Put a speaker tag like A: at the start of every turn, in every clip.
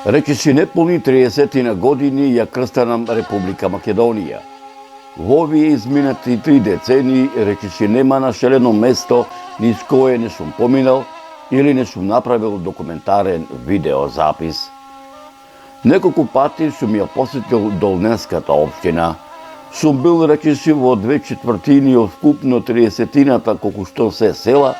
A: Речиси неполни 30 години ја крстанам Република Македонија. Во овие изминати 3 децении речиси нема населено место низ кое не сум поминал или не сум направил документарен видеозапис. Неколку пати сум ја посетил Долненската општина. Сум бил речиси во 2/4 од вкупно 30-тината колку што се села,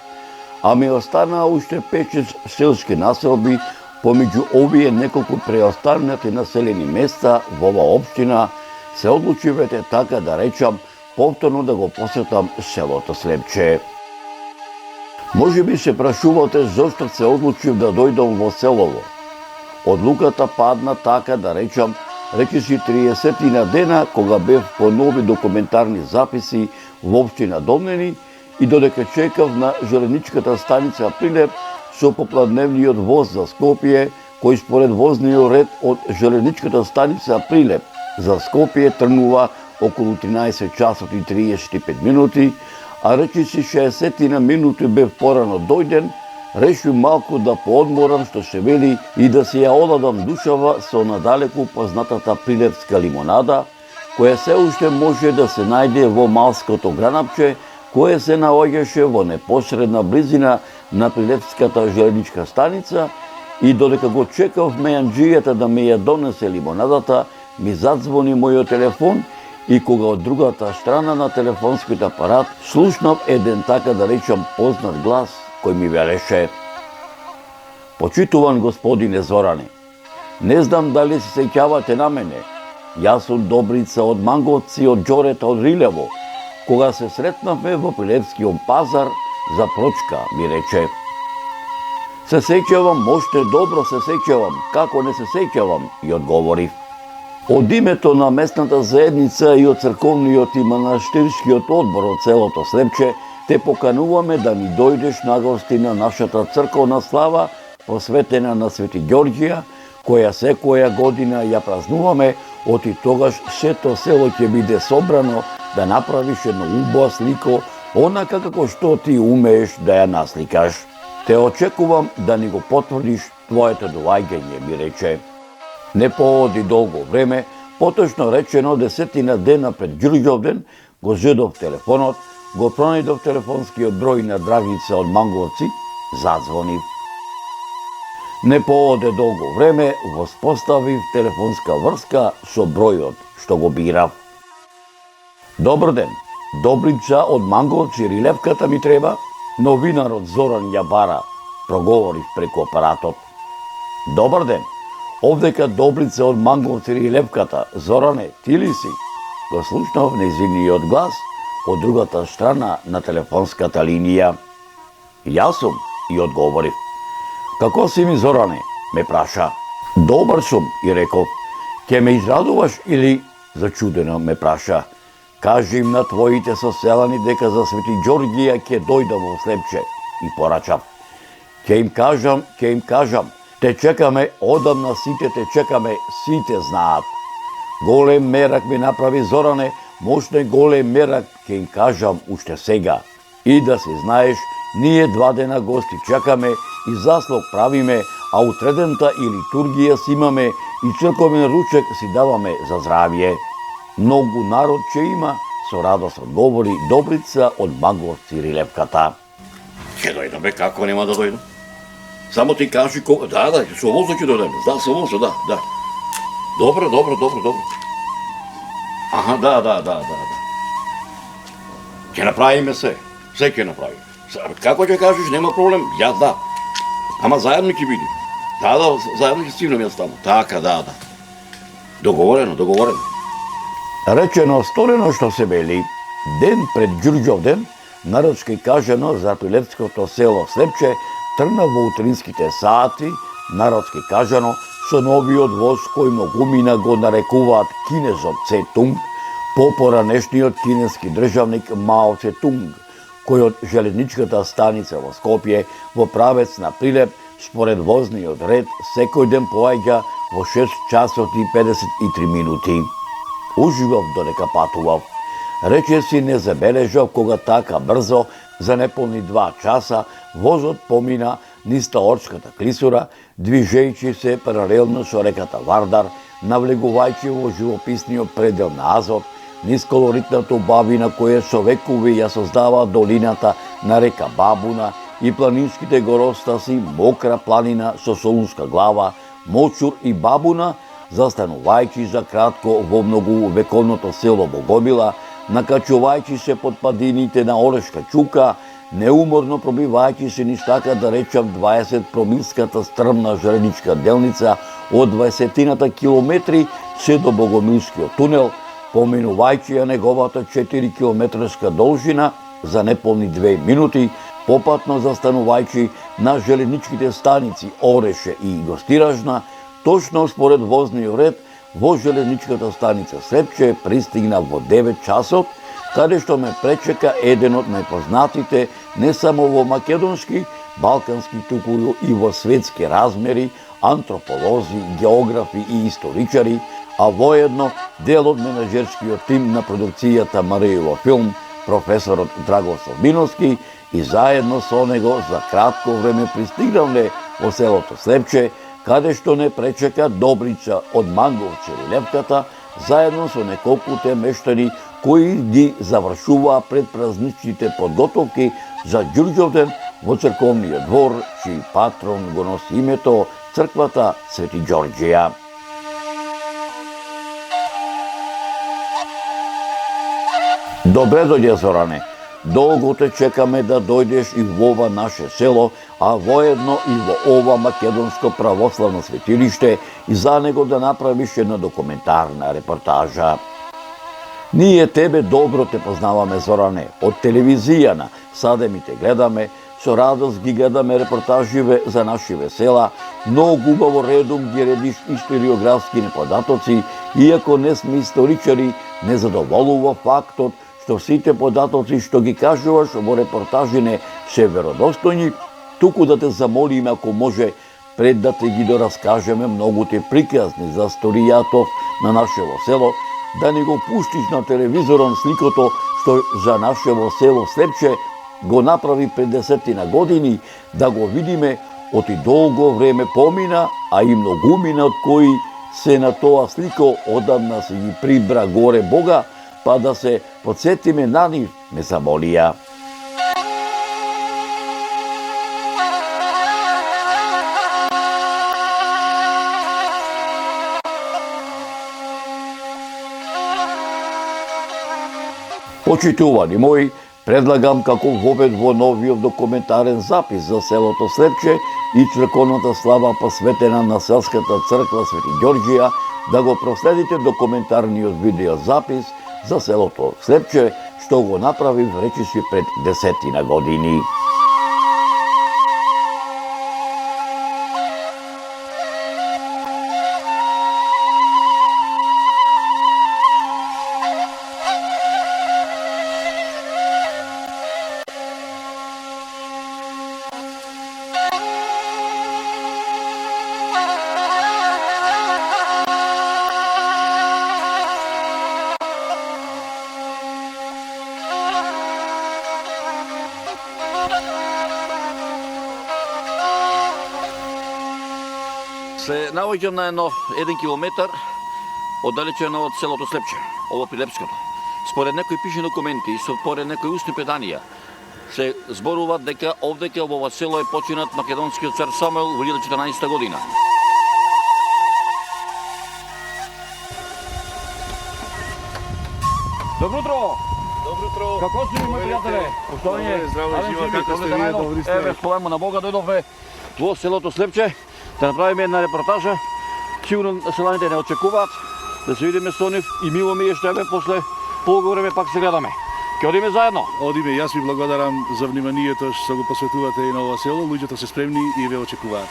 A: а ми останаа уште 5-6 селски населби помеѓу овие неколку преостанати населени места во оваа општина. Се одлучивете, така да речам, повторно да го посетам селото Слепче. Може би се прашувате зошто се одлучив да дојдам во селово. Одлуката падна, така да речам, речиси 30 дена кога бев по нови документарни записи во општина Долнени и додека чекав на железничката станица Прилеп со попладневниот воз за Скопје, кој според возниот ред од железничката станица Прилеп за Скопје тргнува околу 13 часот и 35 минути, а речиси 60 минути бев порано дојден, решив малку да поодморам, што се вели, и да се ја оладам душава со надалеку познатата прилепска лимонада, која се уште може да се најде во Малското гранапче, кое се наоѓаше во непосредна близина на Прилепската железничка станица, и додека го чекав мејанџијата да ме ја донесе лимонадата, ми задзвони мојот телефон и кога од другата страна на телефонскиот апарат слушнав еден, така да речам, познат глас кој ми велеше: "Почитуван господине Зоране, не знам дали се сеќавате на мене. Јас сум Добрица од Манговци, од џорета од Рилево. Кога се сретнавме во Прилепскиот пазар за прочка", ми рече. "Се сеќавам, уште добро се сеќавам, како не се сеќавам", и одговорив. Од името на местната заедница и од црковниот и манастирскиот одбор од селото Слепче те покануваме да ни дојдеш на гости на нашата црковна слава посветена на Свети Ѓорѓија, која секоја година ја празнуваме, оти тогаш сето село ќе биде собрано да направиш едно убава слико, онака како што ти умееш да ја насликаш. "Те очекувам да ни го потврдиш твоето доаѓање", ми рече. Не пооди долго време, поточно речено 10 дена пред Ѓурѓовден, го зедов телефонот, го пронајдов телефонскиот број на Драгица од Манговци, задзвонив. Не пооде долго време, воспоставив телефонска врска со бројот што го бирав. "Добар ден, Добрица од Манговци, Рилевката ми треба, новинарот Зоран ја бара", проговорив преку апаратот. "Добар ден, овдека Добрица од Манговци, Рилевката, Зоране, ти ли си?" Го слушнав нејзиниот глас од другата страна на телефонската линија. "Јас сум", и одговорив. "Како си ми, Зоране?" ме праша. "Добар сум", и реков. "Ке ме израдуваш или?" зачудено ме праша. "Кажи им на твоите соселани дека за Свети Ѓорѓија ќе дојдам во Слепче", и порачав. Ке им кажам, те чекаме, одамна сите те чекаме, сите знаат." Голем мерак ми направи, Зоране, мощен голем мерак, ке им кажам уште сега. "И да си знаеш, ние 2 дена гости чекаме и заслуг правиме, а утредента и литургија си имаме и црковен ручек си даваме за здравје. Многу народ ќе има", со радост одговори Добрица од Манговци, Рилевката. "Ќе дојдаме, како нема да дојдам? Само ти кажи кога." "Да, со возот ќе дојдеме. Да, со возот, да. Добро. Аха, да. Ќе направиме се ќе направиме. Како ќе кажеш, нема проблем, јас да. Ама заедно ќе биде. Да, заедно ќе стигнеме јас таму. Така, да. Договорено. Речено, сторено, што се вели. Ден пред Ѓурѓовден, народски кажано за прилепското село Слепче, тргна во утринските сати, народски кажано, со новиот воз кој многумина го нарекуваат кинезот Цетунг, по поранешниот кинески државник Мао Цетунг, кој од железничката станица во Скопје во правец на Прилеп според возниот ред секој ден поаѓа во 6 часот и 53 минути. Уживав додека патував. Рече си не забележав кога така брзо, за неполни 2 часа, возот помина низ Таорската клисура, движејќи се паралелно со реката Вардар, навлегувајќи во живописниот предел на Азот, низ колоритната убавина која со векови ја создава долината на река Бабуна и планинските горостаси, Мокра планина со Солунска глава, Мочур и Бабуна, застанувајќи за кратко во многу вековното село Богомила, накачувајќи се под падините на Орешка чука, неуморно пробивајќи се низ така да речам 20 промилската стрмна железничка делница од 20-тината километри се до Богомилскиот тунел, поминувајќи ја неговата 4 километарска должина за неполни 2 минути, попатно застанувајќи на железничките станици Ореше и Гостиражна, точно според возниот ред во железничката станица Слепче пристигна во 9 часот, каде што ме пречека еден од најпознатите не само во македонски, балкански, туку и во светски размери, антрополози, географи и историчари, а воедно дел од менаџерскиот тим на продукцијата Маријево филм, професорот Драгош Собиновски, и заедно со него за кратко време пристигнале во селото Слепче, каде што не пречека Добрица од Манговче и Левката, заедно со неколкуте мештани кои ги завршуваа предпразничните подготовки за Ѓурѓовден во црковниот двор, чиј патрон го носи името црквата Свети Ѓорѓија. Добре дојде, Зоране. Долго те чекаме да дојдеш и во ова наше село, а воедно и во ова македонско православно светилиште и за него да направиш една документарна репортажа. Ние тебе добро те познаваме, Зоране, од телевизијана, садемите гледаме, со радост ги гледаме репортаживе за нашиве села, многу убаво редом ги редиш историографски податоци, иако не сме историчари, не задоволува фактот што сите податоци што ги кажуваш во репортажине се веродостојни, туку да те замолиме ако може пред да те ги дораскажеме многуте приказни за сторијатов на нашево село, да ни го пуштиш на телевизорон сликото што за нашево село Слепче го направи пред 10 години, да го видиме, оти долго време помина, а и многумина од кои се на тоа слико одамна се ги прибра горе Бога, па да се подсетиме на нив, ме замолија. Почитувани мои, предлагам како вовед во новиот документарен запис за селото Слепче и црковната слава посветена на селската црква Свети Ѓорѓија да го проследите документарниот видеозапис за селото Слепче, што го направи речиси пред 10 години. Се наоѓам на 1 километар оддалечено од селото Слепче, ово Прилепското. Според некои пишни документи и според некои устни преданија се зборува дека овдека во ова село е починат македонскиот цар Самуил во 1014 година. Добро утро!
B: Добро утро!
A: Како си, мои пријателе? Поштовање?
B: Здраво, живо, како сте вие? Добри сте?
A: Еве, сполемо на Бога, дојдовме во селото Слепче да направиме една репортажа. Сигурно селаните не очекуваат да се видиме со нив и мило ми е што еве после полго време пак се гледаме. Ќе одиме заедно.
B: Одиме, јас ви благодарам за вниманието што го посветувате и на ова село. Луѓето се спремни и ве очекуваат.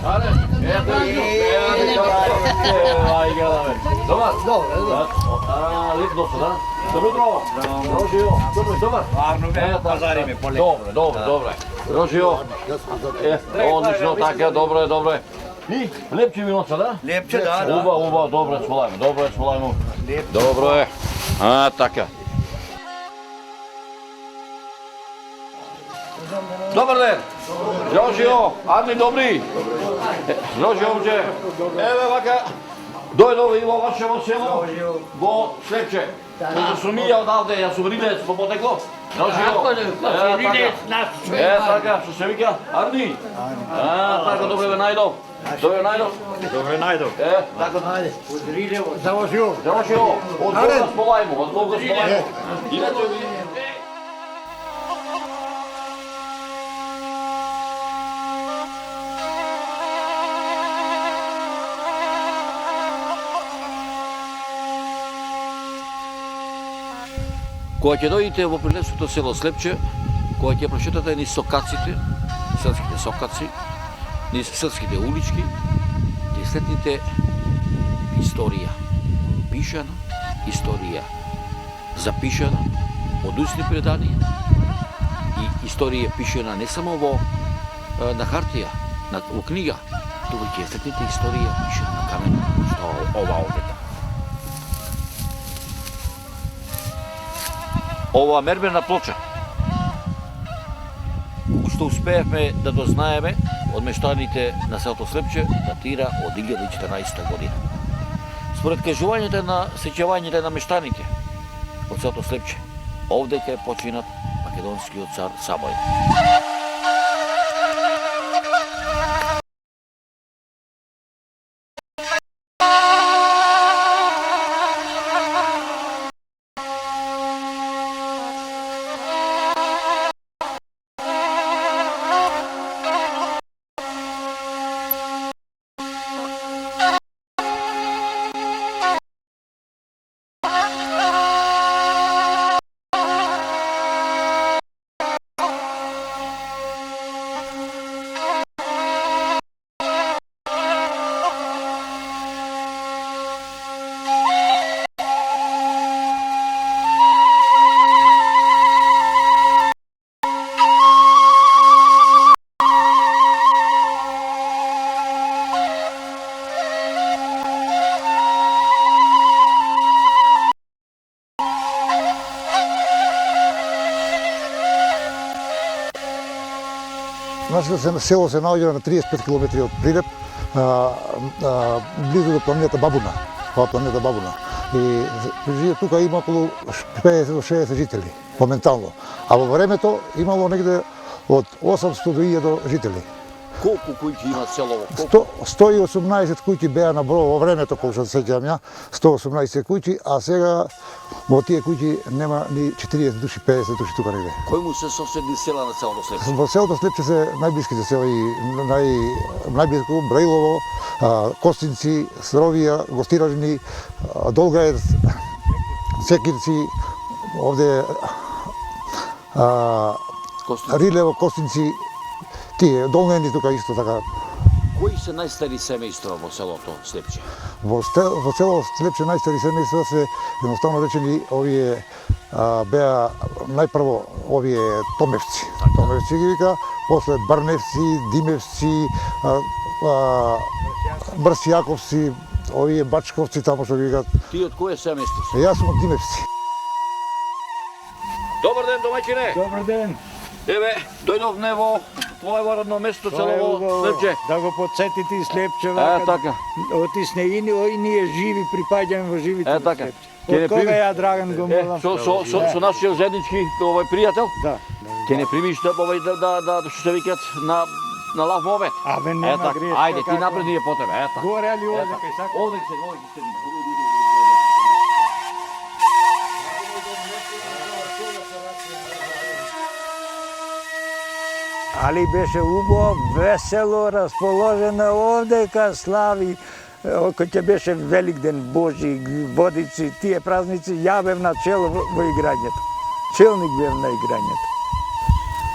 A: Аре, ето Добар? Добре. Липно се, да? Добро утро. Рожио. Добар.
C: Варно бе, пазариме поле.
A: Добре. Рожио. Одлично, така, добре. И лепче виноца, да?
C: Лепче, да.
A: Уба, добре, сволајмо. Добро е. Така. Добар ден. Рожио, Арни, добри. Рожио, момче. Еве вака. Дојдов и во вашево село, во Слепче. Кога сум ја одавде, јас сум рилец по потекло. Рожио. Така, што се вика? Арни. Така, добре ве најдов. Добре најдов. Така.
D: Заложил.
A: Од Бога сполајмо. Иначе ви... Кога ќе дојдете во прилепското село Слепче, кога ќе прошетате низ сокаците, селските сокаци, низ селските улички, ќе сретнете историја. Пишана историја. Запишана од устни преданија и историја пишана не само на хартија, во книга, туку ќе сретнете историја пишана на камен, што ова овде. Ова мермерна плоча, што успеевме да дознаеме од мештаните на селото Слепче, датира од 2014 година. Според кажувањето на сеќавањето на мештаните од селото Слепче, овде ќе починат македонскиот цар Сабој.
D: Нашето село се наоѓа на 35 км од Прилеп, близо до планината Бабуна. Ова планината Бабуна. И тука има околу 50 до 60 жители моментално. А во времето имало негде од 800 до 1000 жители.
A: Колку куќи има селово?
D: 118 куќи беа на број во времето, кога се сеќавам ја, 118 куќи, а сега во тие куќи нема ни 40 души, 50 души тука негде.
A: Кои му се соседни села на селото Слепче?
D: Во селото Слепче се најблиските села и најблиско Браилово, Костинци, Сровија, Гостиражни, Долгаец, Секирци, овде Рилево, Костинци, тие долнени тука исто така.
A: Кои се најстари семејства во селото Слепче?
D: Во село Слепче најстари семејства се едноставно речени овие беа најпрво овие Томевци. Томевци ги вика, после Барневци, Димевци, Брсјаковци, овие Бачковци тамо што ги викаат.
A: Ти од кое семејство си?
D: Јас сум од Димевци.
A: Добар ден, домаќине!
C: Добар ден.
A: Еве, дојдовме во твоево родно место, селово Слепче.
C: Да го подсетите и Слепче.
A: Така.
C: Отиснеини, ој ние живи, припаѓаме во живите во
A: така.
C: Слепче. Од кога ја Драган го молам?
A: Со нашиот заеднички пријател?
C: Да.
A: Ќе не примиш да што се викат на лав мовет.
C: Абе, нема грешка.
A: Ајде, ти напред ние по тебе, ета.
C: Горе али овде кај сака?
A: Овде се.
C: Али беше убаво, весело, расположено овдека слави. Кога ќе беше Великден Божи, Водици, тие празници, ја бев на чело во играњето. Челник бев на играњето.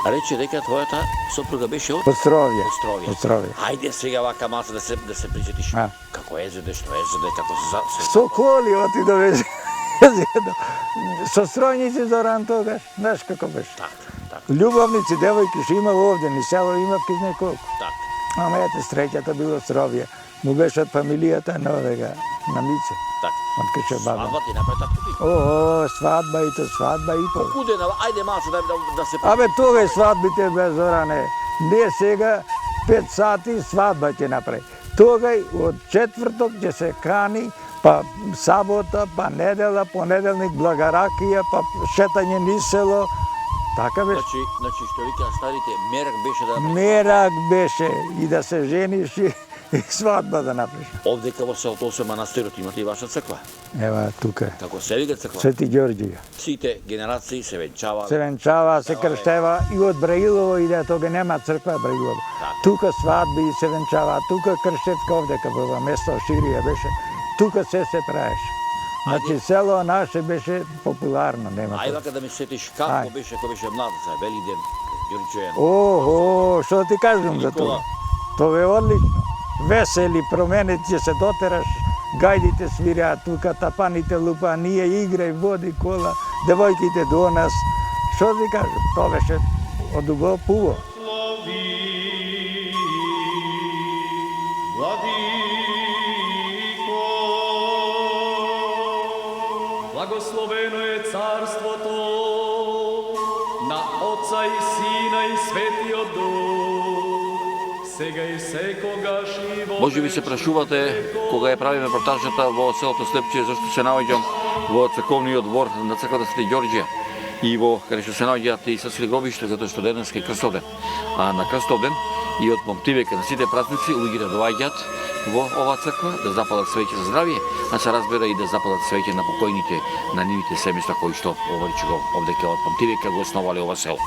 A: Рече дека твојата сопруга беше од
C: Островје.
A: Островје.
C: Островје.
A: Ајде сега вака малце да се присетиш.
C: А.
A: Како езеде, што езеде, како се
C: Со коли оти довезе. Со стројници Зоран тогаш, знаеш како беше.
A: Так.
C: Љубовници, девојки што имал овде, ни село има кизне колку.
A: Так.
C: Ама ете, среќата било Островје. Му беше од фамилијата на овега, на Мице.
A: Так.
C: Од каше баба.
A: Свадба ти направи татко.
C: О, свадба и то свадба и по.
A: Куде на ајде малце да се
C: Абе, тога свадбите бе, Зоране. Не сега 5 сати свадба ќе направи. Тогај од четврток ќе се кани, па сабота, па недела, понеделник благаракија, па шетање низ село. Така беше.
A: Значи што вика старите, мерак беше да
C: Мерак беше и да се жениш и свадба да направиш.
A: овдека во селото се манастирот имате и ваша црква.
C: Ева тука.
A: Како се вика црква?
C: Свети Ѓорѓија.
A: Сите генерации се венчаваа.
C: Се венчава, се крштева и од Браилово иде, тога нема црква Браилово. Тука свадби се венчава, тука крштевка овдека во место Ширија беше. Тука се правеше. Значи село наше беше популарно, нема.
A: Ај вака да ми сетиш како беше кога беше млад за Велиден, Ѓорѓојан.
C: Охо, што ти кажам за тоа? Тоа е одлично. Весели промени ќе се дотераш, гајдите свираа тука, тапаните лупа, ние играј, води кола, девојките до нас. Што ти кажам? Тоа беше одубо пуво.
E: Благословено е царството на Отца и Сина и Светиот Дух, сега и секогаш и во
A: Може би се прашувате кога ја правиме репортажата во селото Слепче, зашто се наоѓам во црковниот двор на црквата Свети Ѓорѓе и во каде што се наоѓаат и Светски гробиште, затоа што денес е Крстовден. А на Крстовден и од помтивека на сите празници луѓето доаѓаат во оваа црква да запалат свеќе за здравје, а се разбира и да запалат свеќе на покојните на нивните семејства кои што говоричи го овдека од помтивека го основале ова село.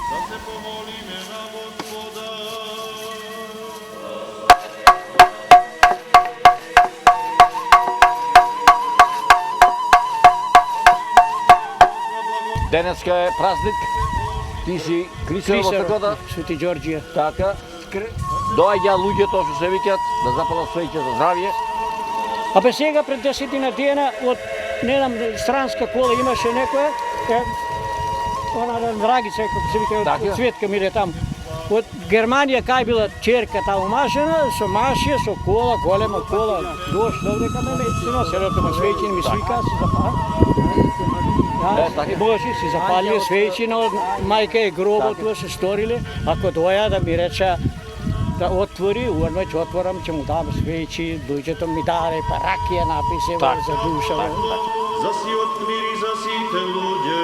A: Денеска е празник. Ти си Крисер во црквата.
F: Свети Ѓорѓија.
A: Така. Доаѓа луѓето што се викат да запалат свеќе за здравје.
F: Абе сега пред 10 дена од не знам странска кола имаше некоја, она Драгица како се вика
A: Така.
F: од Цветка мире там. Од Германија кај била черка таму машина со машија со кола, голема кола, дошло овдека на медицина, селото на свеќи ми свика се
A: така.
F: Божи се запалија свеќи на мајка и гробот тоа се сториле, ако доја да ми рече да отвори, уедно ќе отворам, ќе му дам свеќи, дојдето ми даде па ракија написе за душа.
G: За сиот мир и за сите луѓе,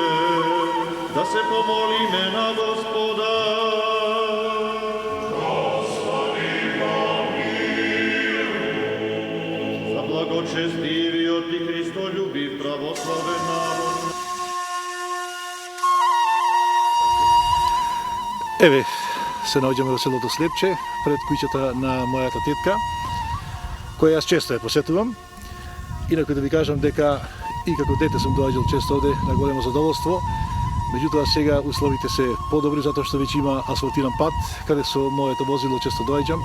G: да се помолиме на Господа. За благочестивиот и Христолюбив православен народ.
B: Еве, се наоѓаме во селото Слепче, пред куќата на мојата тетка, која јас често ја посетувам. Инаку да ви кажам дека и како дете сум доаѓал често овде на големо задоволство. Меѓутоа сега условите се подобри затоа што веќе има асфалтиран пат, каде со моето возило често доаѓам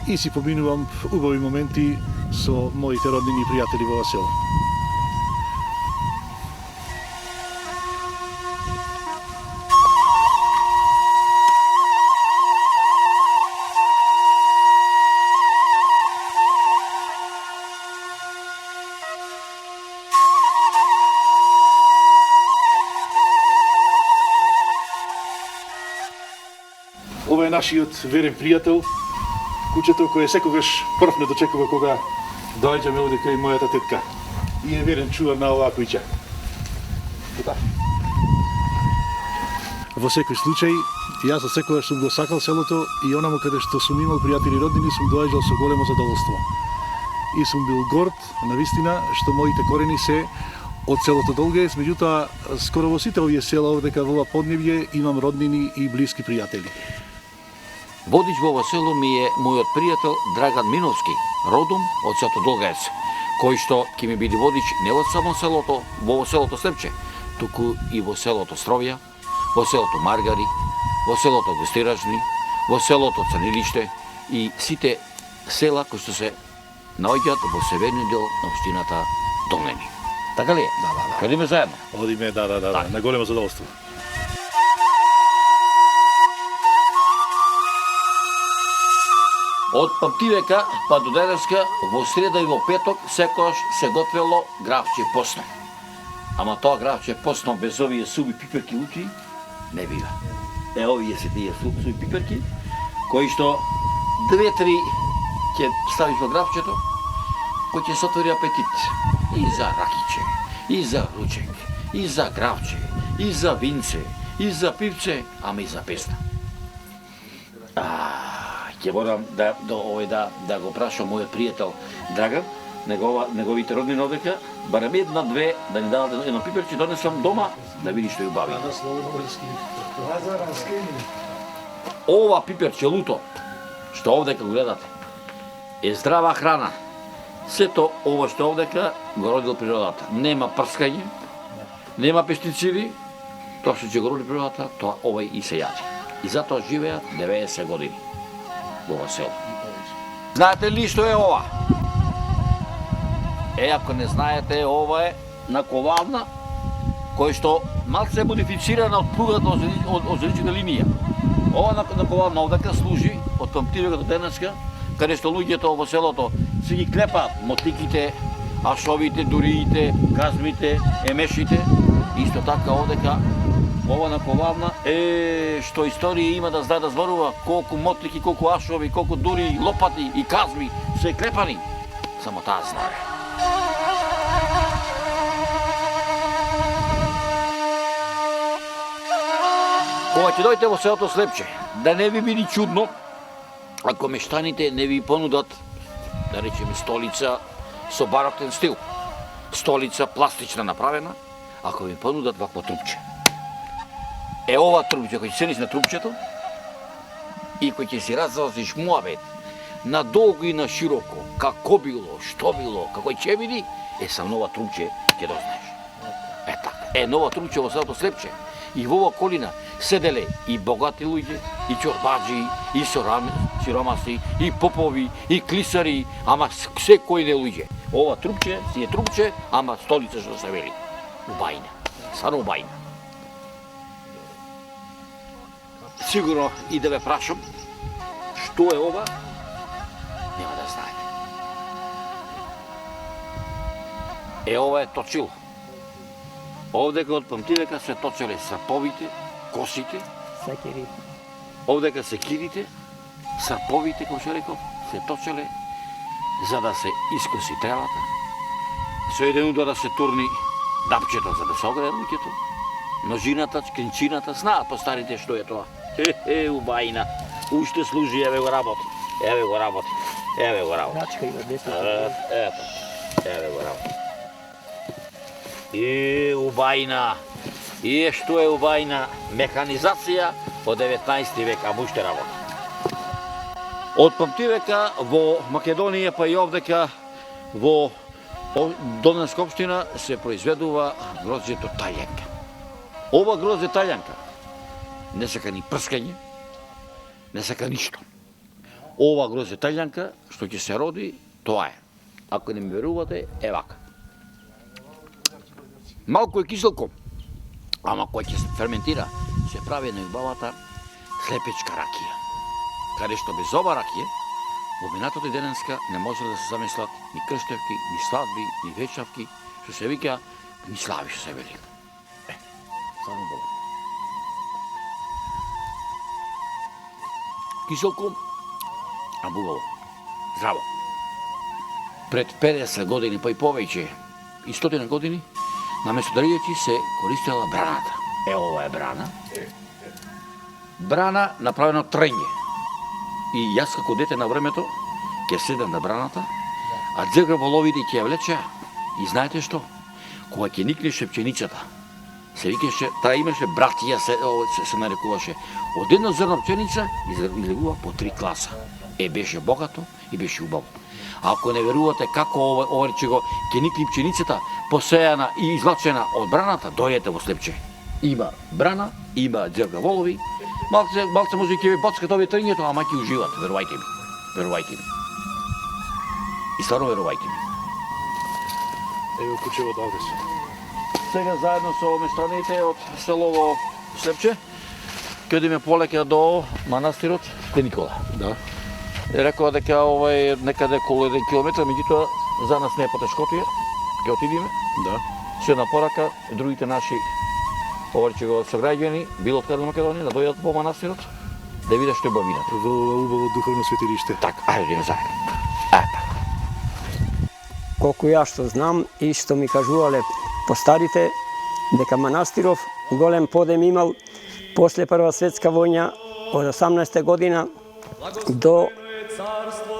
B: и си поминувам убави моменти со моите роднини и пријатели во ова село. Ова е нашиот верен пријател, куќето кој секогаш прв не дочекува кога доаѓаме овде кај мојата тетка. И е верен чувар на оваа куќа. Така. Во секој случај, јас од секогаш сум го сакал селото и онаму каде што сум имал пријатели и роднини сум доаѓал со големо задоволство. И сум бил горд, навистина, што моите корени се од селото Долгеец, меѓутоа скоро во сите овие села овдека во ова поднебје имам роднини и блиски пријатели.
A: Водич во ова село ми е мојот пријател Драган Миновски, родом од селото Долгаец, кој што ќе ми биде водич не од само селото, во селото Слепче, туку и во селото Стровја, во селото Маргари, во во селото Гостиражни, во селото Црнилиште и сите села кои што се наоѓаат во северниот дел на општината Долнени. Така ли е?
B: Да.
A: Кадиме заедно?
B: Одиме, да, на големо задоволство.
A: Од памтивека па до денеска во среда и во петок секогаш се готвело гравче посно. Ама тоа гравче посно без овие суви пиперки утри не бива. Овие се тие суви пиперки кои што 2-3 ќе ставиш во гравчето, кој ќе се отвори апетит и за ракиче, и за ручек, и за гравче, и за винце, и за пивце, ама и за песна. Ќе морам да го прашам мојот пријател Драган, неговите роднини одека, барем една-две да ни дадат едно пиперче, донесам дома да види што ја убави. Ова пиперче луто, што овдека го гледате, е здрава храна. Сето ова што овдека го родил природата. Нема прскање, нема пестициди, тоа што ќе го роди природата, тоа овај и се јади. И затоа живеат 90 години во ова село. Знаете ли што е ова? Ако не знаете, ова е наковална кој што малце модифицирана од пругата од железната линија. Ова наковална овдека служи од памтивека до денеска, каде што луѓето во селото си ги клепаат мотиките, ашовите, дуриите, казмите, емешите. Исто така овдека ова наковална што историја има да знае да зборува колку мотики, колку ашови, колку дури, лопати и казми се клепани. Само таа знае. Кога ќе дојдете во селото Слепче, да не ви биде чудно ако мештаните не ви понудат, да речеме, столица со бароктен стил, столица пластична направена, ако ви понудат вакво трупче. Ова трупче, кој ќе седиш на трупчето и кој ќе си разразиш муабет на долго и на широко, како било, што било, како ќе биде, сам нова трупче ќе дознаеш. Така. Нова трупче во селото Слепче. И во ова колина седеле и богати луѓе, и чорбаджи, и сиромаси, и попови, и клисари, ама секој не луѓе. Ова трупче си е трупче, ама столица што се вели. Убајна. Сано убајна. Сигурно и да ве прашам, што е ова, нема да знаете. Ова е точил. Овдека од памтивека се точеле срповите, косите, овдека секирите, срповите, кој што реков, се точеле за да се искоси трелата, со еден удар да се турни дапчето за да се огрее луѓето, ножината, клинчината, знаат по старите што е тоа. Убајна, уште служи, еве го работи, еве го работи, еве го работи.
F: Рачка има 10.
A: Еве го работи. Убајна. Што е убајна? Механизација од 19 век, а уште работи. Од памтивека во Македонија, па и овдека во Долненска општина се произведува гроздјето таљанка. Ова грозде таљанка не сака ни прскање, не сака ништо. Ова грозде таљанка што ќе се роди, тоа е. Ако не ми верувате, вака. Малку е киселко, ама кој ќе се ферментира, се прави најубавата слепечка ракија. Каде што без ова ракија, во минатото и денеска не може да се замислат ни крштевки, ни свадби, ни вечавки, што се вика, ни слави што се вели. Само добро. Киселко, а бубаво, здраво. Пред 50 години, па и повеќе, и 100 години, наместо дрвјеци се користела браната. Ова е брана. Брана направена од трење. И јас како дете на времето ќе седам на браната, а дзегра воловите ќе ја влечеа. И знаете што? Кога ќе никнеше пченицата, се викаше, таа имаше братија, се нарекуваше. Од една зрна пченица излегува по 3 класа. Беше богато и беше убаво. А ако не верувате како ова ќе никли пченицата, посејана и излачена од браната, дојдете во Слепче. има брана, има дзерга волови. Малце може ќе ви боцкат овие трњето, ама ќе уживат, верувајте ми. Верувајте ми. И стварно верувајте ми.
B: Ево кучево да овде се.
A: Сега заедно со местраните од селово Слепче, ќе одиме полека до манастирот Свети Никола.
B: Да.
A: Рекоа дека ова е некаде околу 1 километар, меѓутоа за нас не е потешкотија. Ќе отидеме.
B: Да.
A: Се на порака другите наши повречегови сограѓани, било од каде Македонија, да дојдат по манастирот, да видат што е бавината.
B: Во убаво духовно светилиште.
A: Така, ајде идеме заедно.
H: Колку ја што знам и што ми кажувале постарите, дека манастиров голем подем имал после Прва светска војна од 18 година до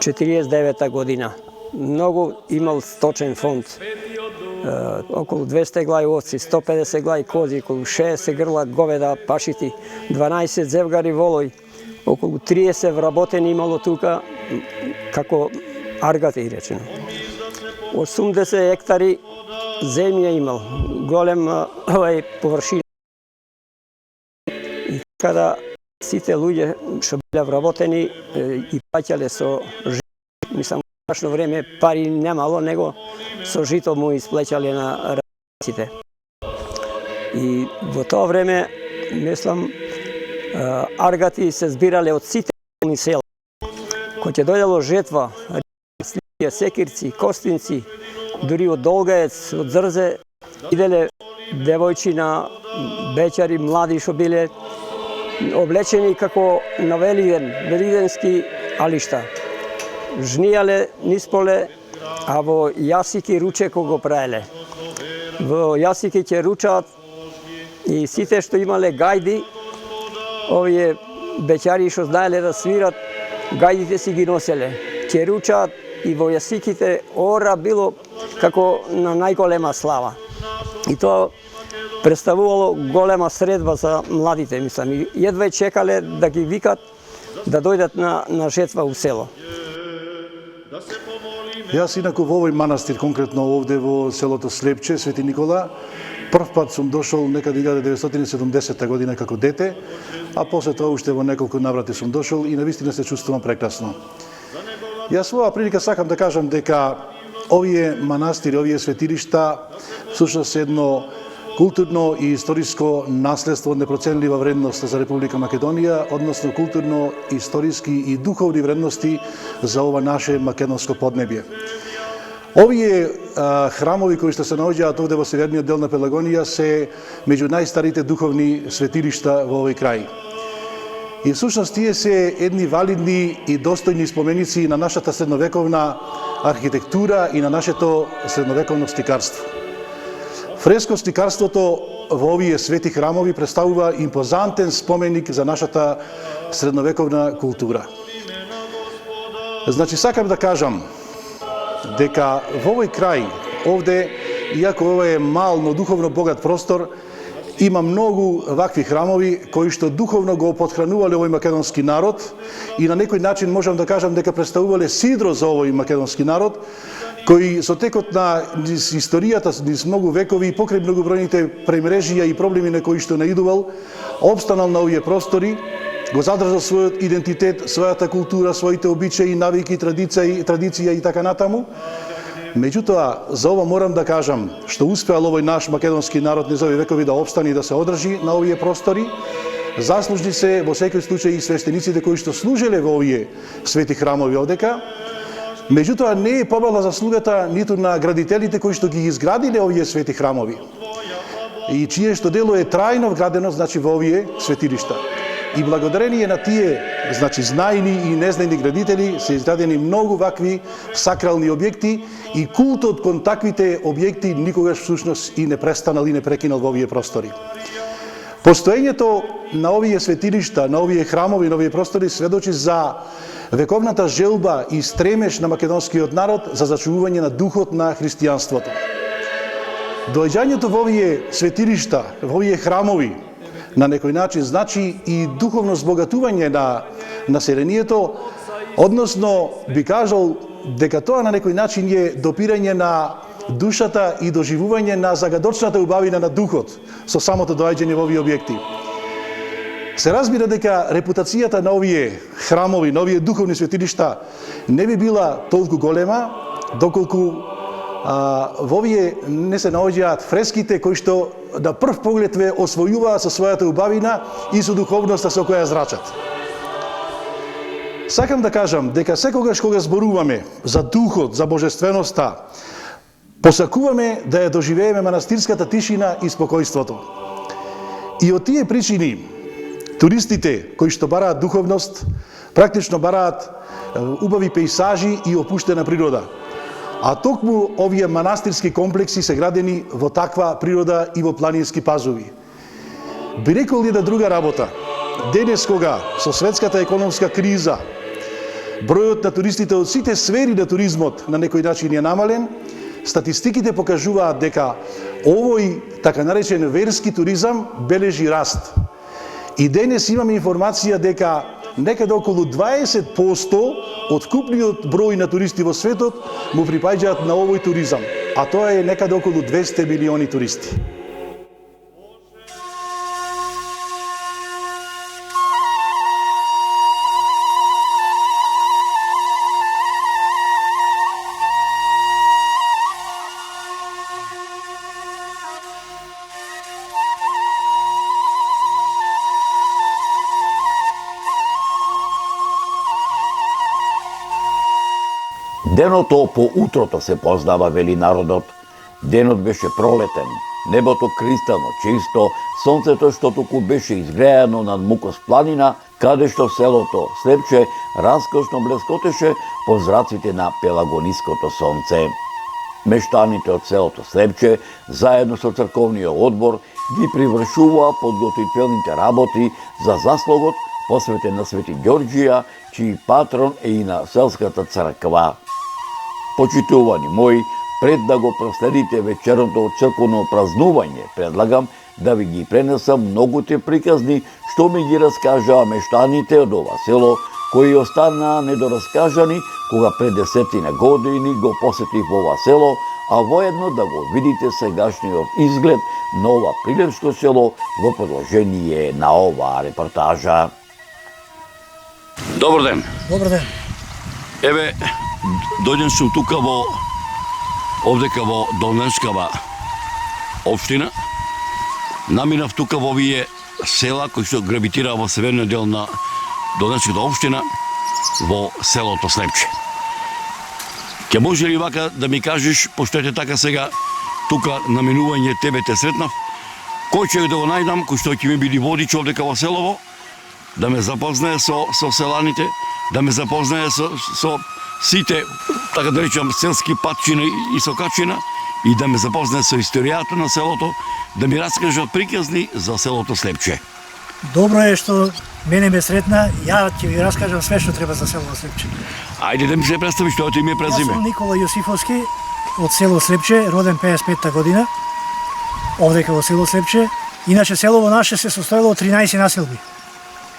H: 49 година. Многу имал сточен фонд. Околу 200 глави овци, 150 глави кози, околу 60 грла говеда, пашити, 12 зевгари волој, околу 30 вработени имало тука, како аргати речено. 80 хектари земја имал, голем површина. И када сите луѓе што биле вработени и плаќале со жито, мислам, во време пари немало, него со жито му исплеќале на работниците. И во тоа време, мислам, аргати се збирале од сите села. Кој ќе дојдело жетва, секирци, костинци, дури од Долгаец, од Зрзе, иделе девојчина, бечари, млади што биле облечени како на Велиден, велиденски алишта. Жнијале нисполе, а во јасики ручеко го праеле. Во јасики ќе ручаат и сите што имале гајди, овие бечари што знаеле да свират, гајдите си ги носеле. Ќе ручаат и во јасиките ора било како на најголема слава. И тоа представувало голема средба за младите, мислам. И едва чекале да ги викат да дојдат на жетва у село.
B: Јас инаку во овој манастир, конкретно овде во селото Слепче, Свети Никола, прв пат сум дошол некаде 1970 година како дете, а после тоа уште во неколку наврати сум дошол и навистина се чувствувам прекрасно. Јас во оваа прилика сакам да кажам дека овие манастири, овие светилишта всушност едно културно и историско наследство од непроценлива вредност за Република Македонија, односно културно, историски и духовни вредности за ова наше македонско поднебје. Овие храмови кои што се наоѓаат овде во северниот дел на Пелагонија се меѓу најстарите духовни светилишта во овој крај. И всушност тие се едни валидни и достојни споменици на нашата средновековна архитектура и на нашето средновековно стикарство. Фреско стикарството во овие свети храмови представува импозантен споменик за нашата средновековна култура. Значи, сакам да кажам дека во овој крај, овде, иако ова е мал, но духовно богат простор, има многу вакви храмови кои што духовно го потхранувале овој македонски народ и на некој начин можам да кажам дека представувале сидро за овој македонски народ, кои со текот на историјата, низ многу векови и покрај многобројните премрежија и проблеми на кои што наидувал, опстанал на овие простори, го задржал својот идентитет, својата култура, своите обичаи, навики, традиција и така натаму. Меѓутоа, за ова морам да кажам што успеал овој наш македонски народ низ овие векови да опстане и да се одржи на овие простори. Заслужни се во секој случај и свештениците кои што служеле во овие свети храмови одека. Меѓутоа, не е помала заслугата ниту на градителите кои што ги изградиле овие свети храмови и чие што дело е трајно вградено, значи, во овие светилишта. И благодарение на тие, значи, знајни и незнајни градители се изградени многу вакви сакрални објекти и култот кон таквите објекти никогаш всушност и не престанал и не прекинал во овие простори. Постоењето на овие светилишта, на овие храмови, на овие простори сведочи за вековната желба и стремеж на македонскиот народ за зачувување на духот на христијанството. Доаѓањето во овие светилишта, во овие храмови, на некој начин значи и духовно збогатување на населението, односно би кажал дека тоа на некој начин е допирање на душата и доживување на загадочната убавина на духот со самото доаѓање во овие објекти. Се разбира дека репутацијата на овие храмови, на овие духовни светилишта не би била толку голема, доколку во овие не се наоѓаат фреските кои што на прв поглед ве освојуваат со својата убавина и со духовноста со која зрачат. Сакам да кажам дека секогаш кога зборуваме за духот, за божественоста, посакуваме да ја доживееме манастирската тишина и спокојството. И од тие причини туристите кои што бараат духовност, практично бараат убави пејсажи и опуштена природа. А токму овие манастирски комплекси се градени во таква природа и во планински пазови. Би рекол една друга работа. Денес кога со светската економска криза бројот на туристите од сите сфери на туризмот на некој начин е намален, статистиките покажуваат дека овој така наречен верски туризам бележи раст. И денес имаме информација дека некаде околу 20% од вкупниот број на туристи во светот му припаѓаат на овој туризам, а тоа е некаде околу 200 милиони туристи.
A: Деното по утрото се познава, вели народот. Денот беше пролетен, небото кристално чисто, сонцето што туку беше изгреано над Мукос планина, каде што селото Слепче раскошно блескотеше по зраците на пелагониското сонце. Мештаните од селото Слепче, заедно со црковниот одбор, ги привршуваа подготвителните работи за заслогот посветен на Свети Ѓорѓија, чиј патрон е и на селската црква. Почитувани мои, пред да го проследите вечерното црковно празнување, предлагам да ви ги пренесам многуте приказни што ми ги раскажаа мештаните од ова село, кои останаа недораскажани кога пред 10 години го посетив ова село, а воедно да го видите сегашниот изглед на ова прилепско село во продолжение на оваа репортажа.
I: Добар ден.
J: Добар ден.
I: Еве, дојден сум тука овдека во Долненскава општина. Наминав тука во овие села кои што гравитираа во северниот дел на Долненската општина, во селото Слепче. Ке може ли вака да ми кажеш, пошто ете така сега тука на минување тебе те сретнав, кој човек да го најдам, кој што ќе ми биде водич овдека во селово, да ме запознае со селаните, да ме запознае со сите, така да речам, селски патчина и сокачина, и да ме запознае со историјата на селото, да ми раскажат приказни за селото Слепче.
J: Добро е што мене ме сретна, ја ќе ви раскажам све што треба за селото Слепче.
I: Ајде да ми се представиш, што е име и презиме.
J: Јас сум Никола Јосифовски од село Слепче, роден 55-та година, овдека во село Слепче. Иначе селово наше се состоело од 13 населби.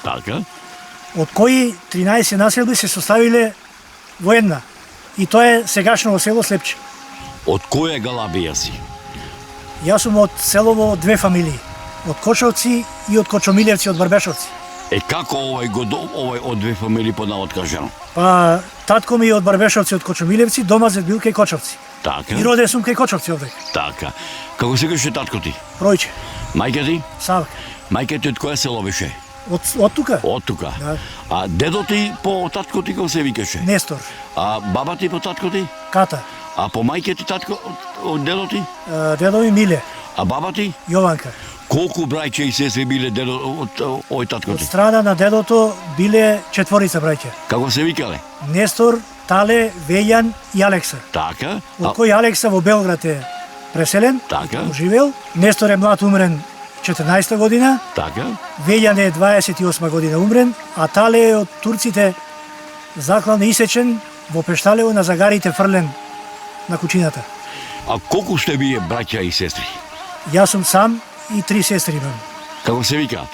I: Така.
J: Од кои 13 населби се составиле во една. И тоа е сегашно село Слепче.
I: Од која галабија си?
J: Јас сум од селово две фамилии. Од Кочовци и од Кочомилевци, од Барбешовци.
I: Како овој од две фамилии под навод кажано?
J: Па, татко ми е од Барбешовци, од Кочомилевци, домазет бил кај Кочовци.
I: Така.
J: И роден сум кај Кочовци овде.
I: Така. Како се каже татко ти?
J: Пројче.
I: Мајка ти?
J: Савка.
I: Мајка ти од која село беше?
J: Од тука?
I: Од тука.
J: Да.
I: А дедо ти по татко ти како се викаше?
J: Нестор.
I: А баба ти по татко ти?
J: Ката.
I: А по мајка ти татко од дедо ти?
J: Дедо ми Миле.
I: А баба ти?
J: Јованка.
I: Колку браќа и сестри биле дедо од овој татко ти?
J: Од страна на дедото биле 4 браќа.
I: Како се викале?
J: Нестор, Тале, Вејан и Алекса.
I: Така.
J: Од кој Алекса во Белград е преселен,
I: така.
J: Оживел. Нестор е млад умрен 14 година.
I: Така.
J: Вејан е 28 година умрен, а Тале е од турците заклан и исечен во Пешталево на загарите фрлен на кучината.
I: А колку сте вие браќа и сестри?
J: Јас сум сам и 3 сестри имам.
I: Како се викаат?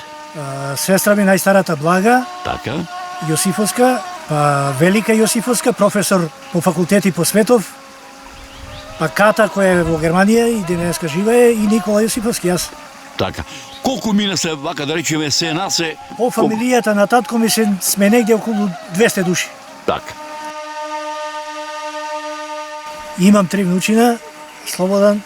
J: Сестра ми најстарата Блага,
I: така.
J: Јосифовска, па Велика Јосифовска, професор по факултети по светов, па Ката која е во Германија и денеска живее и Никола Јосиповски, јас.
I: Така. Колку мина се, вака да речеме, се насе?
J: По фамилијата на татко ми сме негде околу 200 души.
I: Така.
J: Имам 3 внучина, Слободан,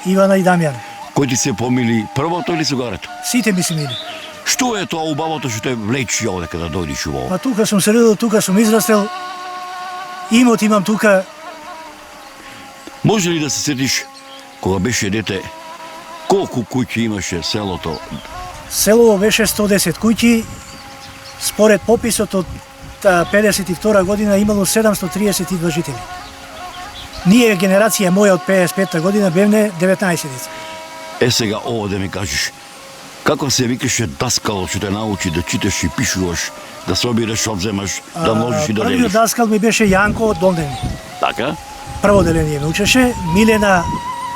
J: Ивана и Дамјан.
I: Кои ти се помили првото или сугарето?
J: Сите ми се мили.
I: Што е тоа убавото што те влечи овде да дојдеш во?
J: Па тука сум се родил, тука сум израстел. Имот имам тука.
I: Може ли да се сетиш кога беше дете колку куќи имаше селото?
J: Селово беше 110 куќи. Според пописот од 52 година имало 732 жители. Ние генерација моја од 55 година бевне 19 деца.
I: Сега ово да ми кажеш, како се викаше даскал што те научи да читаш и пишуваш, да собираш, одземаш, да множиш и да делиш?
J: Првиот даскал ми беше Јанко од Долдени.
I: Така?
J: Прво деление ме учеше, Милена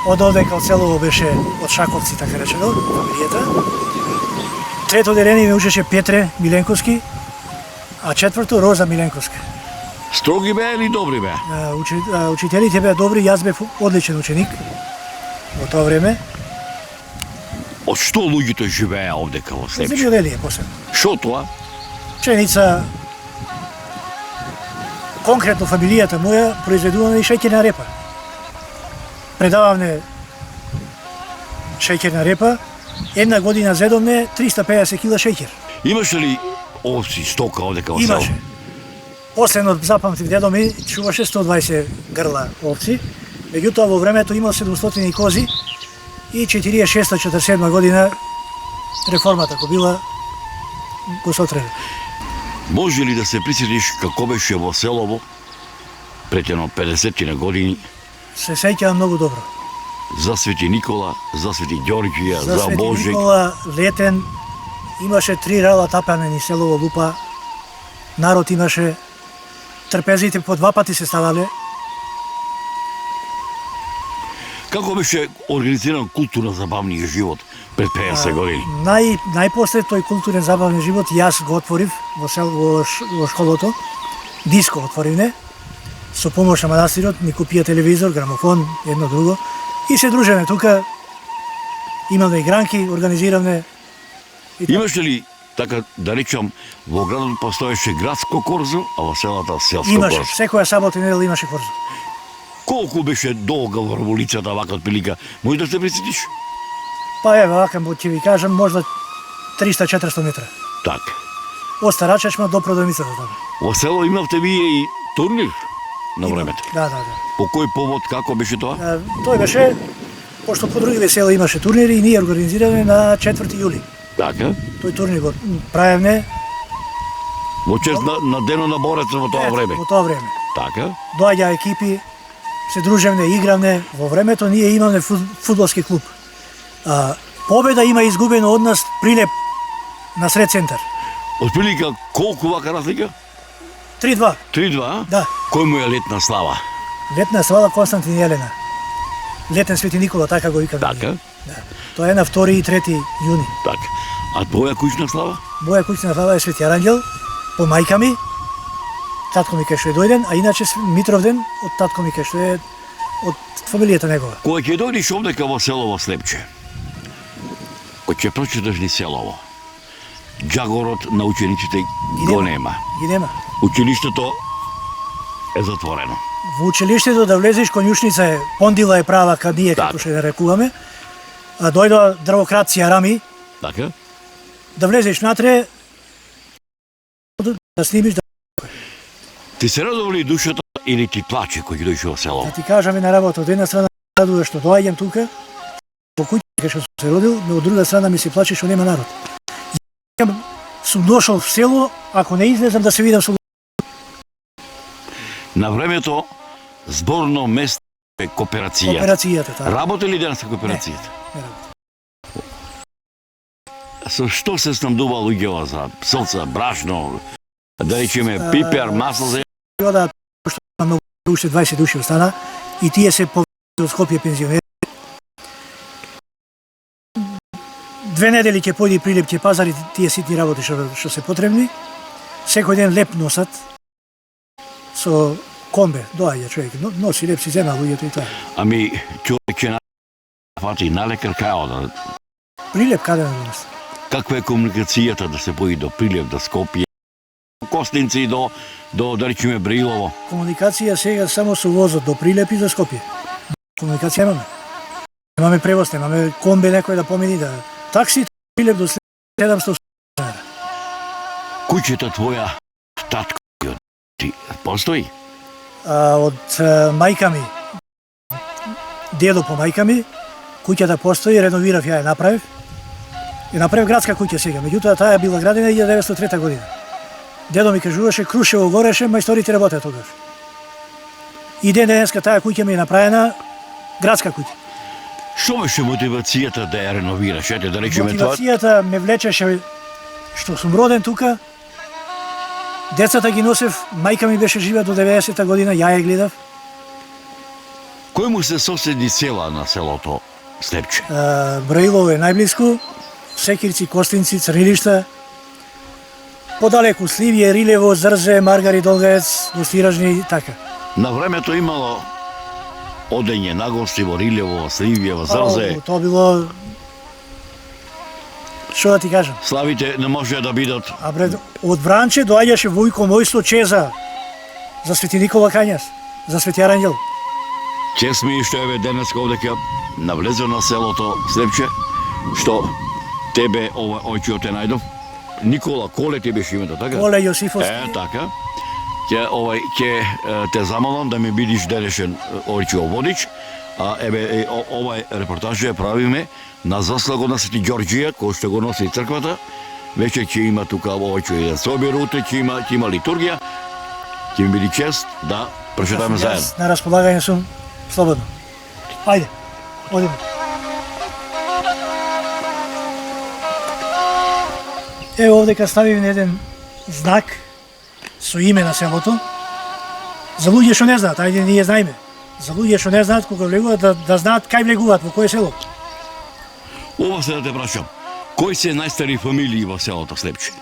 J: од овдека од селово беше од Шаковци, така речено, фамилијата. Трето деление ме учеше Петре Миленковски, а четврто Роза Миленковска.
I: Строги беа или добри беа?
J: Учителите беа добри, јас бев одличен ученик во тоа време.
I: Од што луѓето живеа овдека во Слепче?
J: Земјоделие посебно.
I: Што тоа?
J: Пшеница, конкретно фамилијата моја произведуваме и шеќерна репа. Предававме шеќерна репа, една година зедомне 350 кила шеќер.
I: Имаше ли овци, стока овдека во село?
J: Имаше. Последно запамтив дедо ми чуваше 120 грла овци, меѓутоа во времето имал 700 кози и 4647 година реформата кој била го сотреде.
I: Може ли да се присетиш како беше во селово пред едно 50 на години?
J: Се сеќавам многу добро.
I: За Свети Никола, за Свети Ѓорѓија, за
J: Свети
I: Божик.
J: Никола, летен, имаше 3 рала тапанени селово лупа, народ имаше, трпезите по 2 пати се ставале.
I: Како беше организиран културно-забавниот живот пред 50 години?
J: Најпосле тој културен забавен живот јас го отворив во школото. Диско отворивме. Со помош на манастирот ни купија телевизор, грамофон, едно друго. И се дружеме тука. Имаме игранки, организиравме.
I: Имаше ли, така да речам, во градот постоеше градско корзо, а во селата селско
J: Имаше,
I: корзо?
J: секоја сабота и недела имаше корзо.
I: Колку беше долга во револуцијата вака отприлика? Може да се присетиш?
J: Па еве, вака ќе ви кажам, можда 300-400 метра.
I: Така.
J: Од Старачечма до продавницата таму.
I: Во село имавте вие и турнир на времето?
J: Да.
I: По кој повод, како беше тоа?
J: Тој беше, пошто по другите села имаше турнири и ние организираме на 4 јули.
I: Така?
J: Тој турнир го правевме.
I: Во чест на денот на борецот во тоа време?
J: Во тоа време.
I: Така?
J: Доаѓа екипи, се дружевме, игравме. Во времето ние имаме фудбалски клуб. Победа има изгубено од нас Прилеп на Сред центар.
I: Отприлика колку вака разлика?
J: 3-2.
I: 3-2?
J: Да.
I: Кој му е летна слава?
J: Летна слава Константин Јелена. Летен Свети Никола, така го викаме.
I: Така?
J: Да. Тоа е на 2 и 3 јуни.
I: Така. А твоја куќна слава?
J: Моја куќна слава е Свети Аранđел, по мајка ми, татко ми кај што е дојден, а иначе Митровден од татко ми кај што е од фамилијата негова.
I: Кога ќе дојдеш овдека во селово Слепче, кој ќе прочиташ ни селово, џагорот на учениците го нема.
J: Ги нема.
I: Училиштето е затворено.
J: Во училиштето да влезеш, конјушница е, пондила е права кад ние, како што ја рекуваме, а дојдоа дрвокрација рами,
I: Така?
J: да влезеш натре, да снимиш, да
I: Ти се радува ли душата или ти плаче кој ќе дојдеш во селово?
J: ти кажаме на работа, од една страна радува што доаѓам тука, по куќа кај што сум се родил, но од друга страна ми се плаче што нема народ. Ја сум дошол в село, ако не излезам да се видам со
I: На времето зборно место е кооперација.
J: кооперацијата. Така.
I: Работи ли денеска кооперацијата?
J: Не работи.
I: Со што се снабдува луѓето за псалца, брашно, да речеме пипер, масло за
J: Да, што многу уште 20 души остана и тие се повеќе од Скопје пензионери. 2 недели ќе појди Прилеп, ќе пазари тие ситни работи што се потребни. Секој ден леп носат со комбе, доаѓа човек, носи репси, зема луѓето и тоа.
I: Ами, човек ќе фати на лекар кај ода.
J: Прилеп каде на нас?
I: Каква е комуникацијата да се пои до Прилеп, до Скопје, Костинци до да речеме Брилово?
J: Комуникација сега само со возот до Прилеп и до Скопје. Комуникација немаме. Немаме превоз, немаме комбе некој да помени да такси Прилеп до 700 dinara.
I: Куќата твоја татко ти постои?
J: Од мајка ми, дедо по мајка ми, куќата постои, реновирав, ја ја направив. И направив градска куќа сега, меѓутоа таа била градена 1903 година. Дедо ми кажуваше, Крушево гореше, мајсторите работеа тогаш. И денеска таа куќа ми е направена градска куќа.
I: Што беше мотивацијата да ја реновираш? Ете да речеме тоа.
J: Мотивацијата ме влечеше што сум роден тука. Децата ги носев, мајка ми беше жива до 90-та година, ја ја гледав.
I: Кој му се соседни села на селото Слепче?
J: Браилово е најблиску, Секирци, Костинци, Црнилишта. Подалеку Сливје, Рилево, Зрзе, Маргари, Долгаец, Гостиражни, така.
I: На времето имало одење на гости во Рилево, Сливје, во Зрзе.
J: Тоа било... Што да ти кажам?
I: Славите не може да бидат.
J: А пред од Вранче доаѓаше Војко Мојсто Чеза за Свети Никола Кањас, за Свети Аранѓел.
I: Чест ми што еве денес овдека навлезе на селото Слепче, што тебе ојчиот те најдов. Никола Коле ти беше името, така?
J: Коле Јосифовски.
I: Така. Ќе те замолам да ми бидиш денешен ојчио водич, а еве овај репортаж ја правиме на заслаго на Свети Ѓорѓија, кој што го носи црквата. Веќе ќе има тука ојчио еден собир, утре ќе има литургија. Ќе ми биде чест да прочитаме заедно.
J: На располагање сум слободно. Ајде, одиме. Ево овдека ставим еден знак со име на селото. За луѓе што не знаат, ајде ние знаеме. За луѓе што не знаат кога влегуваат да знаат кај влегуваат, во кое село.
I: Ова се да те прашам. Кои се најстари фамилии во селото Слепче?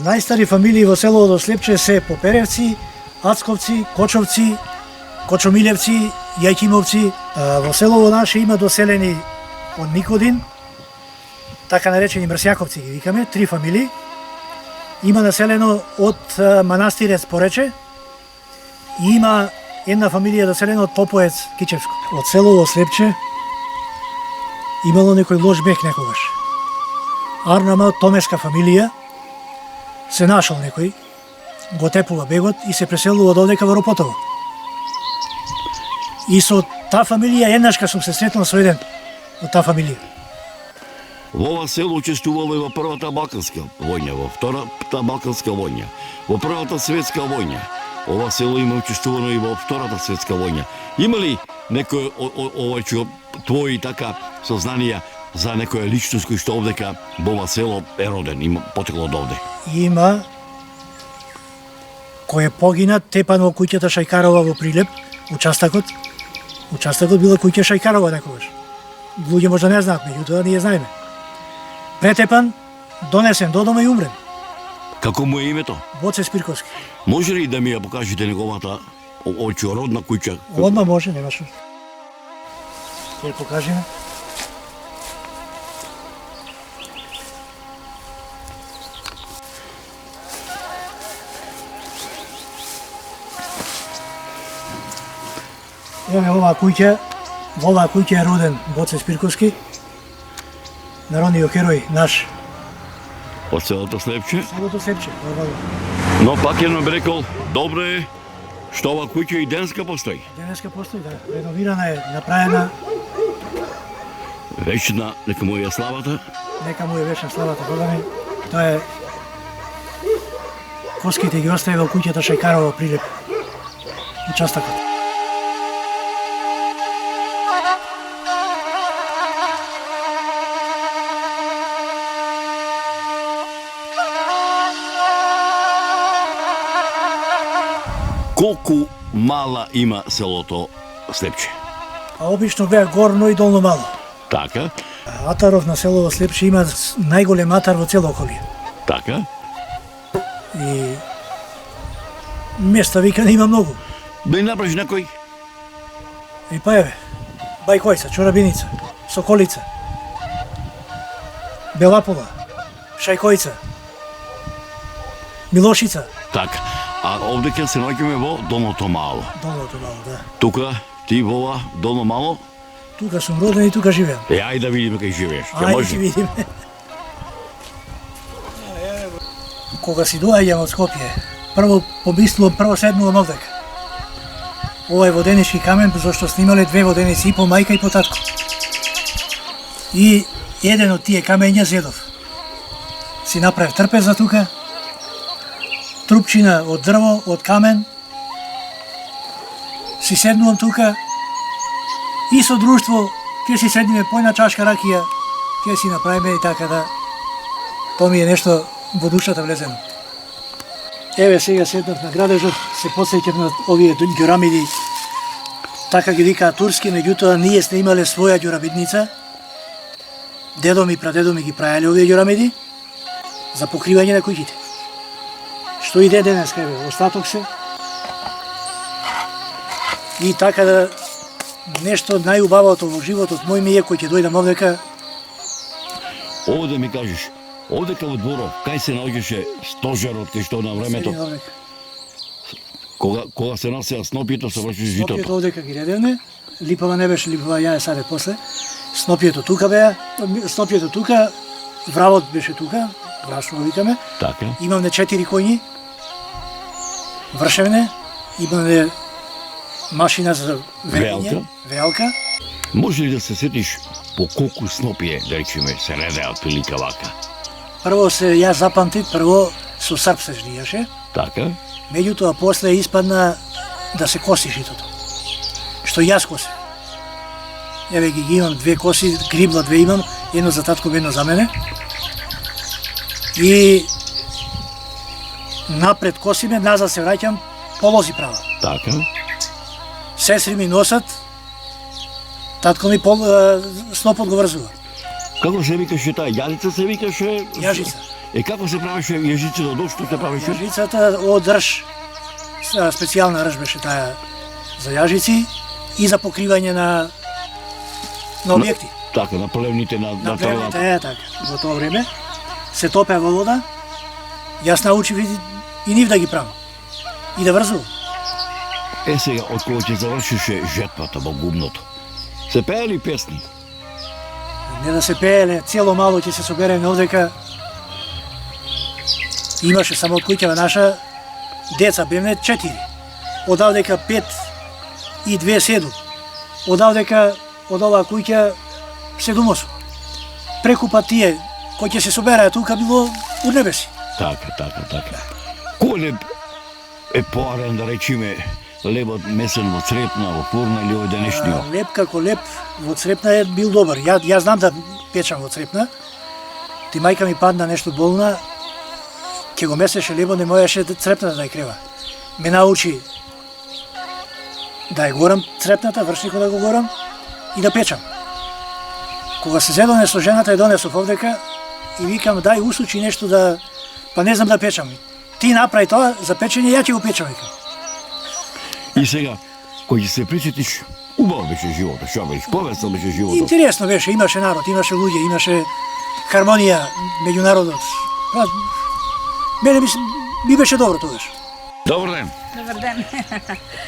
J: Најстари фамилии во селото Слепче се Поперевци, Ацковци, Кочовци, Кочомилевци, Јајкимовци. Во селово наше има доселени од Никодин, така наречени Мрсјаковци ги викаме, 3 фамилии. Има населено од Манастирец Порече и има една фамилија доселена од Попоец Кичевско. Од селово Слепче имало некој лош бег некогаш. Арнама од томеска фамилија се нашол некој, го тепува бегот и се преселува од овдека во Ропотово. И со таа фамилија еднашка сум се сретнал со еден од таа фамилија.
I: Во ова село учествувало и во првата Балканска војна, во втората Балканска војна, во првата светска војна. Ова село има учествувано и во втората светска војна. Има ли некој овој твои така сознанија за некоја личност кој што овдека во ова село е роден, има потекло од овде?
J: Има кој е погинат тепан во куќата Шајкарова во Прилеп, участакот. Участакот била куќа Шајкарова некогаш. Луѓе можда не знаат, меѓутоа ние знаеме. Претепан, донесен до дома и умрен.
I: Како му е името?
J: Боце Спирковски.
I: Може ли да ми ја покажете неговата родна куќа?
J: Одма може, нема што. Ќе ја покажеме. Еве оваа куќа, во оваа куќа е роден Боце Спирковски, народниот херој наш.
I: Од селото Слепче?
J: Селото Слепче,
I: Но пак едно би рекол, добро е што ова куќа и денеска постои.
J: Денеска постои, да. Реновирана е, направена.
I: Вечна, нека му е славата.
J: Нека му е вечна славата, Бога ми. Тоа е... Коските ги остави во куќата Шајкарова Прилеп. Участакот.
I: Колку мала има селото Слепче?
J: А обично беа горно и долно мало.
I: Така.
J: Атаров на селово Слепче има најголем атар во цело околие.
I: Така.
J: И места викани има многу.
I: Да им направиш некој?
J: И па еве, бајкојца, чорабиница, соколица, белапула, шајкојца, милошица.
I: Така. А овде ќе се наоѓаме во Долното Мало.
J: Долното Мало, да.
I: Тука, ти во ова Долно Мало?
J: Тука сум роден и тука живеам.
I: Ајде да видиме кај живееш. Ќе
J: Ајде
I: може?
J: ќе видиме. Кога си доаѓам од Скопје, прво седнувам овдека. Ова е воденички камен, зашто снимале две воденици, и по мајка и по татко. И еден од тие камења зедов. Си направив трпеза тука, трупчина од дрво, од камен. Си седнувам тука и со друштво ќе си седниме по една чашка ракија, ќе си направиме и така да... То ми е нешто во душата влезено. Еве сега седнав на градежот, се подсеќав на овие ѓурамиди. Така ги викаат турски, меѓутоа ние сте имале своја ѓурабидница. Дедо ми, прадедо ми ги правеле овие ѓурамиди за покривање на куќите. Што иде денеска, еве, остаток се. И така да нешто најубавото во животот мој ми е кој ќе дојдам овдека.
I: Овде ми кажеш, овдека во Дворов, кај се наоѓаше стожерот кај што на времето,
J: Седи овдека.
I: кога се носеа снопјето, се врши житото.
J: Снопјето овдека ги редевме, липава не беше, липава ја е саде после. Снопјето тука беа, снопјето тука, вравот беше тука, брашно го викаме.
I: Така.
J: Имаме 4 коњи, вршевне, имаме машина за вејање, вејалка.
I: Може ли да се сетиш по колку снопие, да речеме, се редеа прилика вака?
J: Прво се ја запамтив, прво со срп се жнијаше,
I: Така?
J: меѓутоа после испадна да се коси житото. Што јас коси. Еве ги имам две коси, грибла две имам, едно за татко, едно за мене. И напред косиме, назад се враќам, полози права.
I: Така?
J: Сестри ми носат, татко ми снопот го врзува.
I: Како се викаше таа јалица се викаше?
J: Јажица.
I: Како се правеше јажицата од што се правеше?
J: Јажицата од рж, специјална рж беше таа за јажици и за покривање на објекти.
I: Така, на плевните, на
J: плевните, така. Во тоа време се топеа во вода. Јас научив и нив да ги правам. И да врзувам.
I: Сега, од кога ќе завршише жетвата во гумното, се пеели песни?
J: Не да се пееле, цело мало ќе се собереме овдека. Имаше само од куќава наша деца, бевме 4. Одавдека 5 и 2 7. Одавдека од оваа куќа 7-8. Прекупа тие кои ќе се собереа тука било у небеси.
I: Така. Кој е поарен, да речиме, лебот месен во Црепна, во Фурна или овој денешниот?
J: Леп како леп во Црепна е бил добар. Јас знам да печам во Црепна. Ти мајка ми падна нешто болна, ќе го месеше лебот, не можеше Црепната да ја крева. Ме научи да ја горам Црепната, вршникот да го горам и да печам. Кога се зедоме со жената ја донесов овдека и викам дај усучи нешто да, па не знам да печам. Ти направи тоа за печење, ја ќе го печам, викам.
I: И сега, кој ќе се присетиш, убав беше животот, што беше, повесел беше животот.
J: Интересно беше, имаше народ, имаше луѓе, имаше хармонија меѓу народот. Мене ми беше добро тогаш.
I: Добар ден.
K: Добар ден.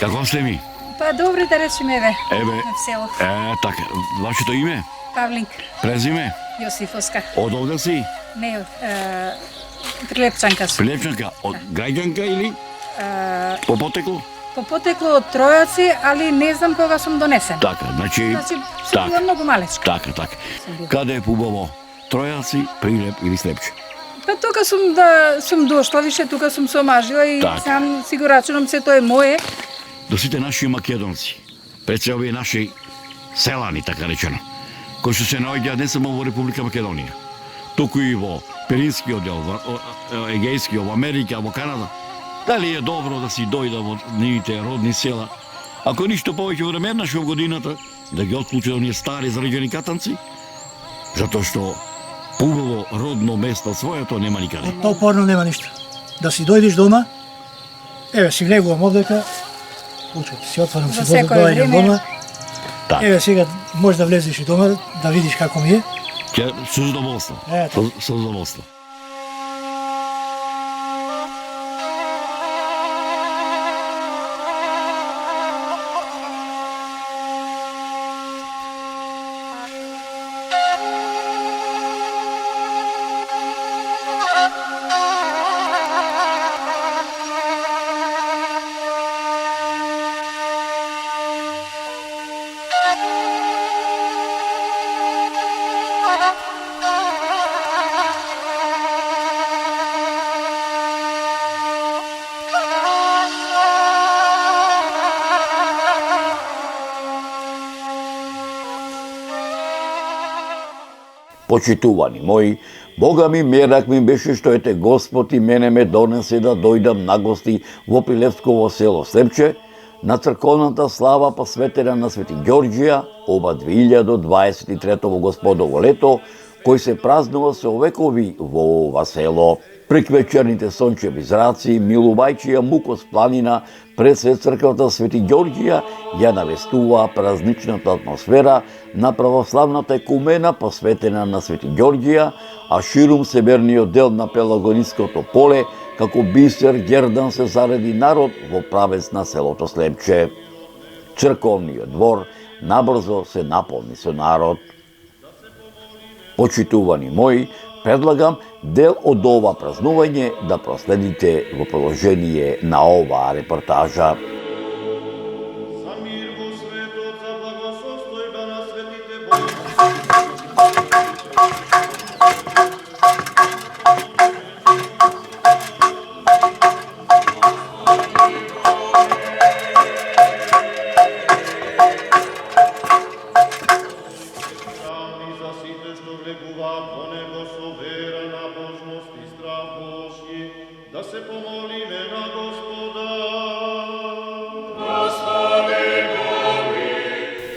I: Како сте ми?
K: Па добри да речеме еве.
I: Еве.
K: В село.
I: Така, вашето име?
K: Павлинка.
I: Презиме?
K: Јосифовска.
I: Од овде си?
K: Не, Прилепчанка сум.
I: Прилепчанка, од граѓанка или? По потекло?
K: По потекло од Тројаци, али не знам кога сум донесен.
I: Така, значи
K: сум била многу малечка.
I: Така. Каде е побаво? Тројаци, Прилеп или Слепче?
K: Па тука сум дошла, више тука сум се омажила и сам си го рачунам се тоа е мое.
I: До сите наши македонци, пред се овие наши селани, така речено, кои што се наоѓаат не само во Република Македонија, туку и во Перинскиот дел, во Егејскиот, во Америка, во Канада. Дали е добро да си дојда во нивите родни села? Ако ништо повеќе време еднаш во годината, да ги отклучат оние стари зараѓени катанци, затоа што убаво родно место своето нема никаде.
J: Тоа порно нема ништо. Да си дојдеш дома, еве си влегувам овдека, почет. Си отворам,
K: За
J: си
K: секое
J: доаѓам
K: време.
J: дома.
I: Така.
J: Еве сега можеш да влезеш и дома, да видиш како ми е.
I: Ќе со задоволство.
J: Ето.
I: Со задоволство.
A: Почитувани мои, Бога ми мерак ми беше што ете Господ и мене ме донесе да дојдам на гости во Прилепсково село Слепче, на црковната слава посветена на Свети Ѓорѓија, ова 2023 Господово лето, кој се празнува со векови во ова село. Прек вечерните сончеви зраци, милувајќија мукос планина, пресвет црквата Свети Ѓорѓија ја навестува празничната атмосфера на православната екумена посветена на Свети Ѓорѓија, а ширум северниот дел на Пелагониското поле, како бисер гердан се зареди народ во правец на селото Слепче. Црковниот двор набрзо се наполни со народ. Почитувани мои, предлагам дел од ова празнување да проследите во продолжение на оваа репортажа.
G: За мир во светот, за благосостојба на светите Божи. Храни за сите што влегуваат во него со вера, набожност и страх Божји, да се помолиме на Господа.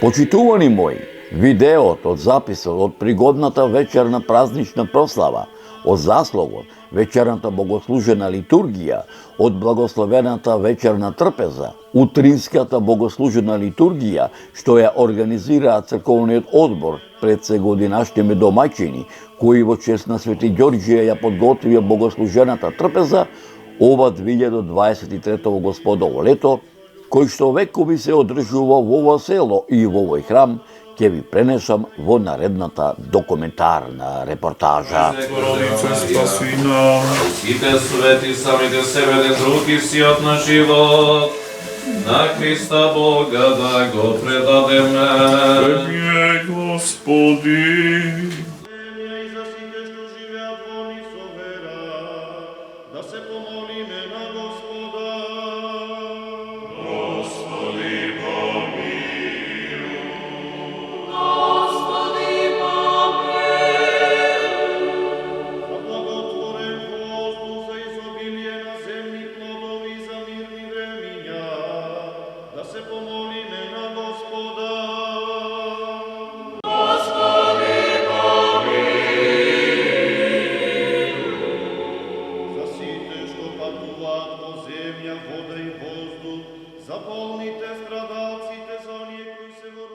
A: Почитувани мои, видеот од записот од пригодната вечерна празнична прослава, од засловот вечерната богослужена литургија, од благословената вечерна трпеза, утринската богослужена литургија, што ја организираа црковниот одбор пред сегодинашните домаќини, кои во чест на Свети Ѓорѓија ја подготвија богослужената трпеза, ова 2023 Господово лето, кој што векови се одржува во ова село и во овој храм, ќе ви пренесам во наредната документарна репортажа.
G: Богородице, спаси нам. Сите свети самите себе ден руки си од на живот, на Христа Бога да го предадеме. Тебе, Господи. И за сите што живеат во нив со вера, да се помолиме на Господа. Господи, за благотворен воздух, за изобилие на земни плодови, за мирни времиња, да се помолиме на Господа. За сите што патуваат по земја, вода и воздух, за болните, страдалците, за оние кои се во